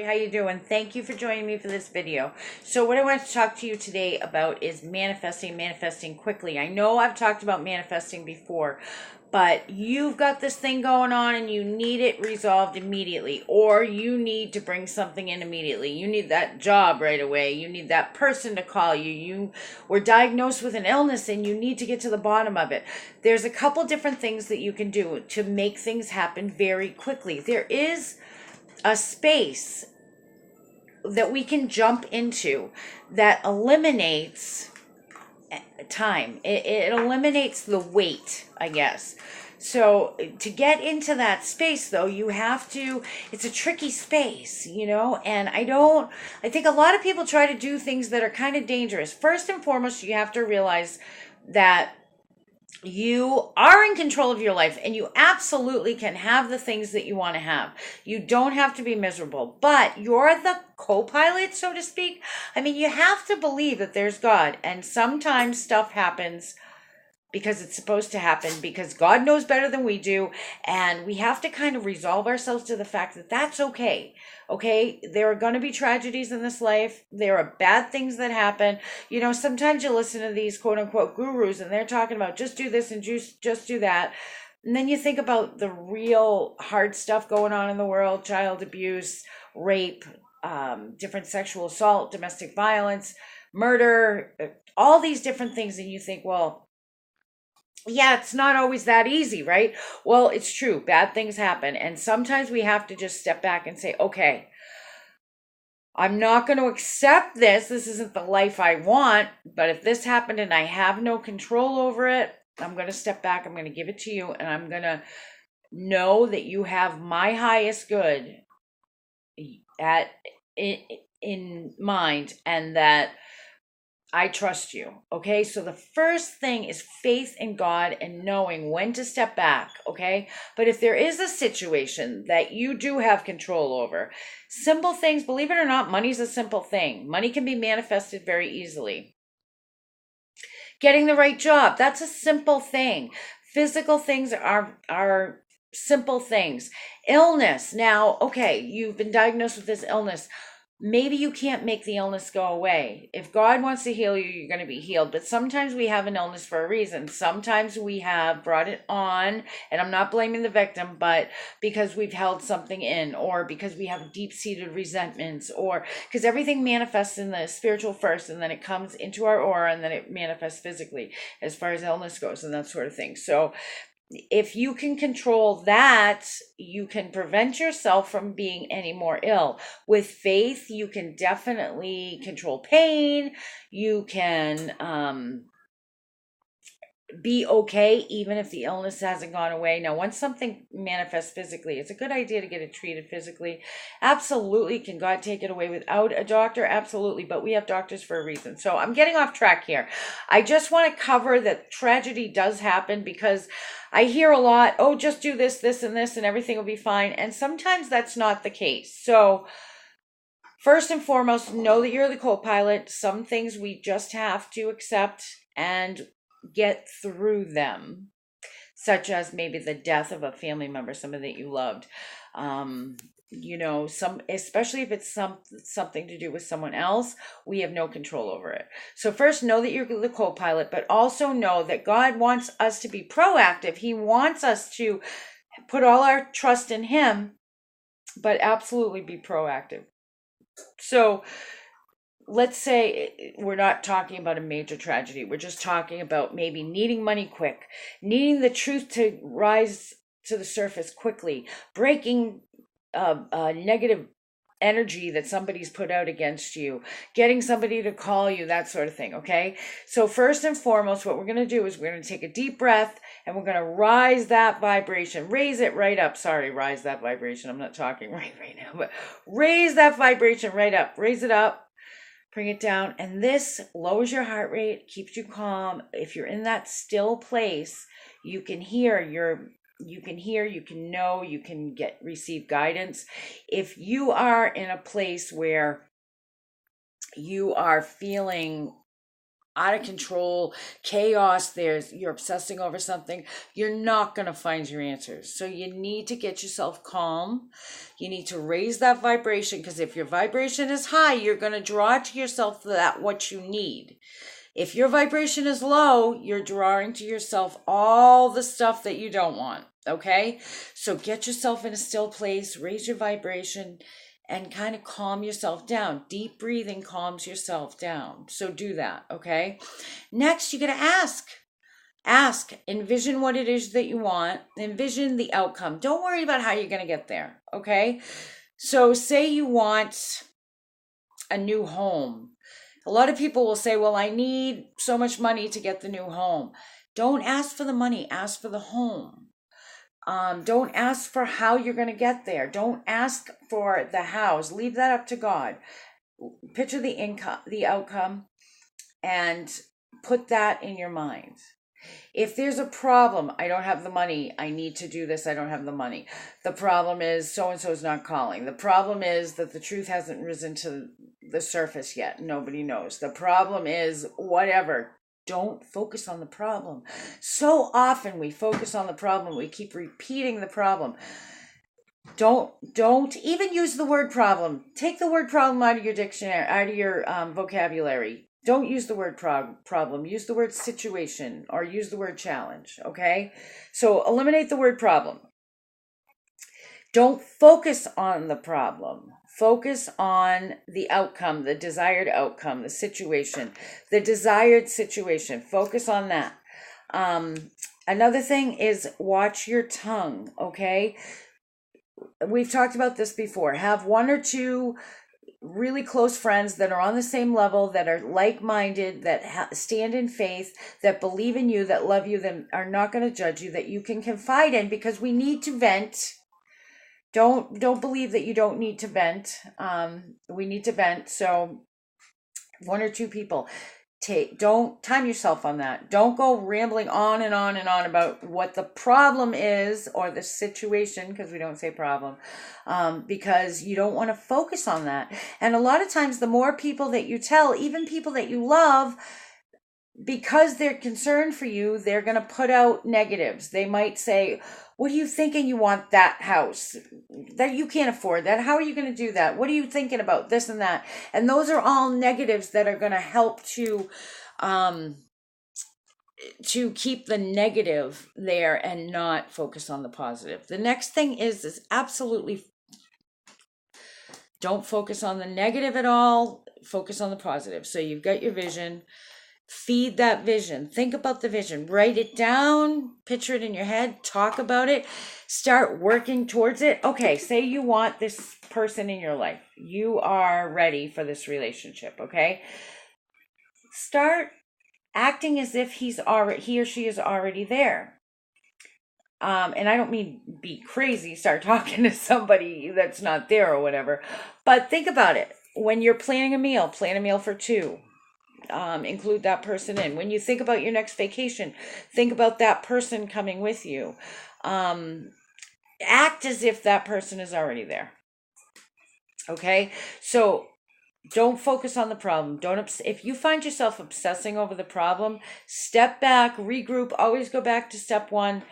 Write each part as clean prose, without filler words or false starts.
How you doing? Thank you for joining me for this video. So what I want to talk to you today about is manifesting quickly. I know I've talked about manifesting before, but you've got this thing going on and you need it resolved immediately, or you need to bring something in immediately. You need that job right away. You need that person to call you. You were diagnosed with an illness and you need to get to the bottom of it. There's a couple different things that you can do to make things happen very quickly. There is a space that we can jump into that eliminates time. It eliminates the wait, I guess. So to get into that space though, you have to, it's a tricky space, and I think a lot of people try to do things that are kind of dangerous. First and foremost, you have to realize that you are in control of your life and you absolutely can have the things that you want to have. You don't have to be miserable, but you're the co-pilot, so to speak. I mean, you have to believe that there's God, and sometimes stuff happens because it's supposed to happen, because God knows better than we do, and we have to kind of resolve ourselves to the fact that that's okay. Okay, there are going to be tragedies in this life. There are bad things that happen. Sometimes you listen to these quote unquote gurus and they're talking about just do this and just do that. And then you think about the real hard stuff going on in the world: child abuse, rape, different sexual assault, domestic violence, murder, all these different things. And you think, well, yeah, it's not always that easy, right? Well, it's true. Bad things happen. And sometimes we have to just step back and say, okay, I'm not going to accept this. This isn't the life I want. But if this happened and I have no control over it, I'm going to step back. I'm going to give it to you. And I'm going to know that you have my highest good in mind, and that I trust you. Okay. So the first thing is faith in God and knowing when to step back. Okay. But if there is a situation that you do have control over, simple things, believe it or not, money's a simple thing. Money can be manifested very easily. Getting the right job, that's a simple thing. Physical things are simple things. Illness. Now, okay, you've been diagnosed with this illness. Maybe you can't make the illness go away. If God wants to heal you, you're going to be healed. But sometimes we have an illness for a reason. Sometimes we have brought it on, and I'm not blaming the victim, but because we've held something in, or because we have deep-seated resentments, or because everything manifests in the spiritual first, and then it comes into our aura, and then it manifests physically as far as illness goes and that sort of thing. So if you can control that, you can prevent yourself from being any more ill. With faith, you can definitely control pain. You can be okay even if the illness hasn't gone away. Now, once something manifests physically, it's a good idea to get it treated physically. Absolutely. Can God take it away without a doctor? Absolutely. But we have doctors for a reason. So I'm getting off track here. I just want to cover that tragedy does happen, because I hear a lot, oh, just do this, this, and this, and everything will be fine. And sometimes that's not the case. So first and foremost, know that you're the co-pilot. Some things we just have to accept and get through them, such as maybe the death of a family member, somebody that you loved. Especially if it's something to do with someone else, we have no control over it. So first, know that you're the co-pilot, but also know that God wants us to be proactive. He wants us to put all our trust in Him, but absolutely be proactive. So let's say we're not talking about a major tragedy. We're just talking about maybe needing money quick, needing the truth to rise to the surface quickly, breaking negative energy that somebody's put out against you, getting somebody to call you, that sort of thing. Okay. So first and foremost, what we're going to do is we're going to take a deep breath and we're going to rise that vibration, raise it right up. Sorry, rise that vibration. I'm not talking right now, but raise that vibration right up, raise it up. Bring it down, and this lowers your heart rate, keeps you calm. If you're in that still place, you can hear, you can know, you can receive guidance. If you are in a place where you are feeling out of control, chaos, you're obsessing over something, you're not going to find your answers. So you need to get yourself calm. You need to raise that vibration, because if your vibration is high, you're going to draw to yourself that what you need. If your vibration is low, you're drawing to yourself all the stuff that you don't want. Okay? So get yourself in a still place, raise your vibration, and kind of calm yourself down. Deep breathing calms yourself down. So do that, okay? Next, you got to ask. Ask. Envision what it is that you want. Envision the outcome. Don't worry about how you're going to get there, okay? So say you want a new home. A lot of people will say, well, I need so much money to get the new home. Don't ask for the money. Ask for the home. Don't ask for how you're going to get there. Don't ask for the house. Leave that up to God. Picture the income, the outcome, and put that in your mind. If there's a problem, I don't have the money, I need to do this, I don't have the money. The problem is so-and-so is not calling. The problem is that the truth hasn't risen to the surface yet. Nobody knows. The problem is whatever. Don't focus on the problem. So often we focus on the problem. We keep repeating the problem. Don't even use the word problem. Take the word problem out of your dictionary, out of your vocabulary. Don't use the word problem. Use the word situation, or use the word challenge, okay? So eliminate the word problem. Don't focus on the problem. Focus on the outcome, the desired outcome, the situation, the desired situation. Focus on that. Another thing is watch your tongue, okay? We've talked about this before. Have one or two really close friends that are on the same level, that are like-minded, that stand in faith, that believe in you, that love you, that are not going to judge you, that you can confide in, because we need to vent. Don't believe that you don't need to vent. We need to vent. So one or two people. Don't time yourself on that. Don't go rambling on and on and on about what the problem is or the situation, because we don't say problem, because you don't want to focus on that. And a lot of times the more people that you tell, even people that you love, because they're concerned for you, they're going to put out negatives. They might say, what are you thinking? You want that house? That you can't afford that. How are you going to do that? What are you thinking about this and that? And those are all negatives that are going to help to keep the negative there and not focus on the positive. The next thing is absolutely don't focus on the negative at all. Focus on the positive. So you've got your vision. Feed that vision. Think about the vision. Write it down. Picture it in your head. Talk about it. Start working towards it. Okay, say you want this person in your life. You are ready for this relationship, okay? Start acting as if he or she is already there. And I don't mean be crazy, start talking to somebody that's not there or whatever. But think about it. When you're planning a meal, plan a meal for two. Include that person in. When you think about your next vacation, think about that person coming with you. Act as if that person is already there. Okay? So don't focus on the problem. If you find yourself obsessing over the problem, step back, regroup, always go back to step one.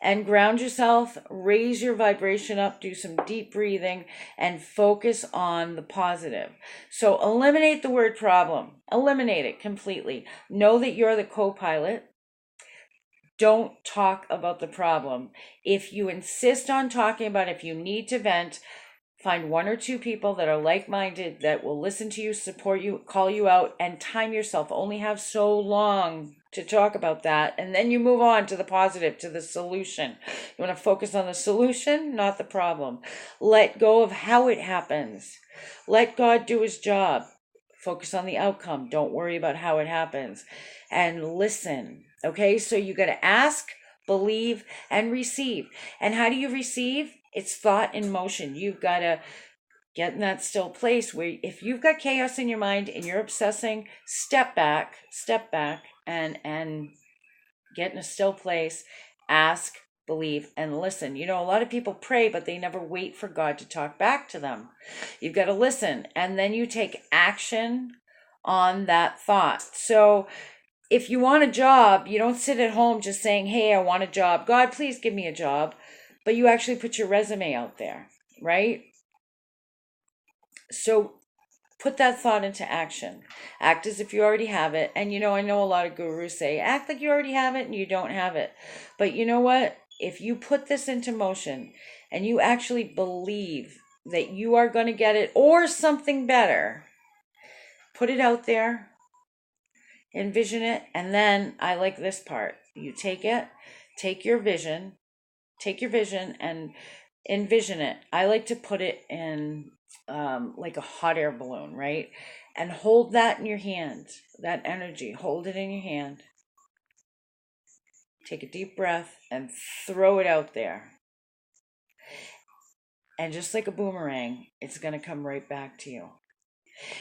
And ground yourself, raise your vibration up, do some deep breathing, and focus on the positive. So eliminate the word problem. Eliminate it completely. Know that you're the co-pilot. Don't talk about the problem. If you insist on talking about it, if you need to vent, find one or two people that are like-minded, that will listen to you, support you, call you out, and time yourself. Only have so long to talk about that, and then you move on to the positive, to the solution. You want to focus on the solution, not the problem. Let go of how it happens. Let God do his job. Focus on the outcome. Don't worry about how it happens. And listen. Okay, so you got to ask, believe, and receive. And how do you receive? It's thought in motion. You've got to get in that still place where if you've got chaos in your mind and you're obsessing, step back, and get in a still place, ask, believe, and listen. You know, a lot of people pray, but they never wait for God to talk back to them. You've got to listen, and then you take action on that thought. So if you want a job, you don't sit at home just saying, hey, I want a job. God, please give me a job. But you actually put your resume out there, right? So put that thought into action. Act as if you already have it. And I know a lot of gurus say, act like you already have it and you don't have it. But you know what? If you put this into motion and you actually believe that you are going to get it or something better, put it out there, envision it, and then I like this part. You take it, take your vision, and envision it. I like to put it in like a hot air balloon, right? And hold that in your hand, that energy, hold it in your hand. Take a deep breath and throw it out there. And just like a boomerang, it's going to come right back to you.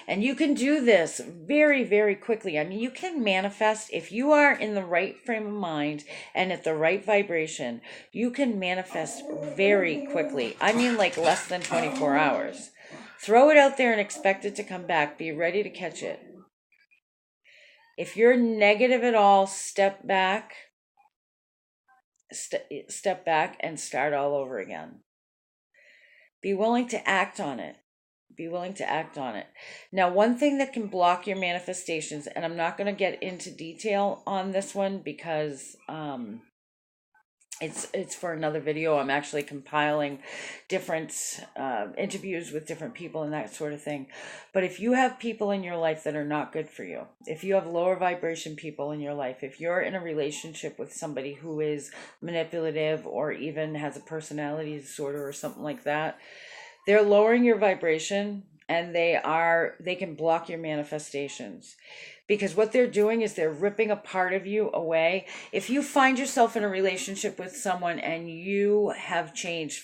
And you can do this very, very quickly. I mean, you can manifest if you are in the right frame of mind and at the right vibration, you can manifest very quickly. I mean, like less than 24 hours. Throw it out there and expect it to come back. Be ready to catch it. If you're negative at all, step back, step back and start all over again. Be willing to act on it. Be willing to act on it. Now, one thing that can block your manifestations, and I'm not going to get into detail on this one because it's for another video. I'm actually compiling different interviews with different people and that sort of thing. But if you have people in your life that are not good for you, if you have lower vibration people in your life, if you're in a relationship with somebody who is manipulative or even has a personality disorder or something like that, they're lowering your vibration and they can block your manifestations. Because what they're doing is they're ripping a part of you away. If you find yourself in a relationship with someone and you have changed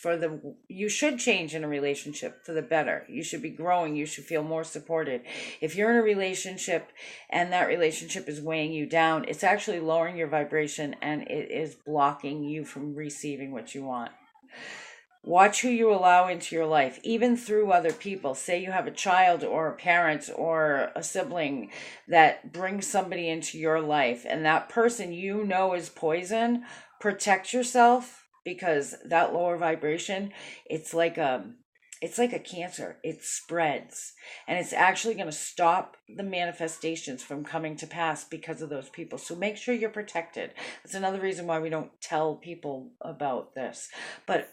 you should change in a relationship for the better. You should be growing. You should feel more supported. If you're in a relationship and that relationship is weighing you down, it's actually lowering your vibration and it is blocking you from receiving what you want. Watch who you allow into your life, even through other people. Say you have a child or a parent or a sibling that brings somebody into your life, and that person is poison. Protect yourself, because that lower vibration, it's like a cancer. It spreads, and it's actually going to stop the manifestations from coming to pass because of those people. So make sure you're protected. That's another reason why we don't tell people about this. But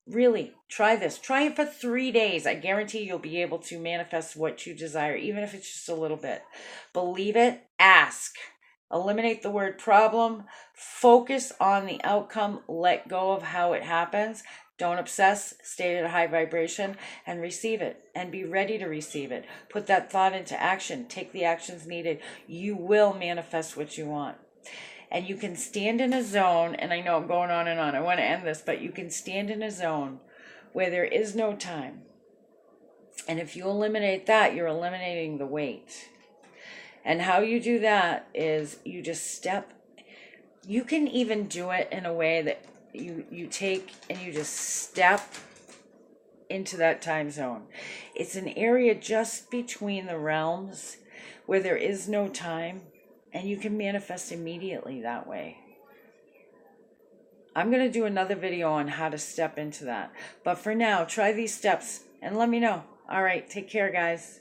really, try this. Try it for 3 days. I guarantee you'll be able to manifest what you desire, even if it's just a little bit. Believe it, ask. Eliminate the word problem. Focus on the outcome. Let go of how it happens. Don't obsess. Stay at a high vibration and receive it and be ready to receive it. Put that thought into action. Take the actions needed. You will manifest what you want. And you can stand in a zone, and I know I'm going on and on. I want to end this, but you can stand in a zone where there is no time. And if you eliminate that, you're eliminating the weight. And how you do that is you just step. You can even do it in a way that you take and you just step into that time zone. It's an area just between the realms where there is no time. And you can manifest immediately that way. I'm going to do another video on how to step into that. But for now, try these steps and let me know. All right, take care, guys.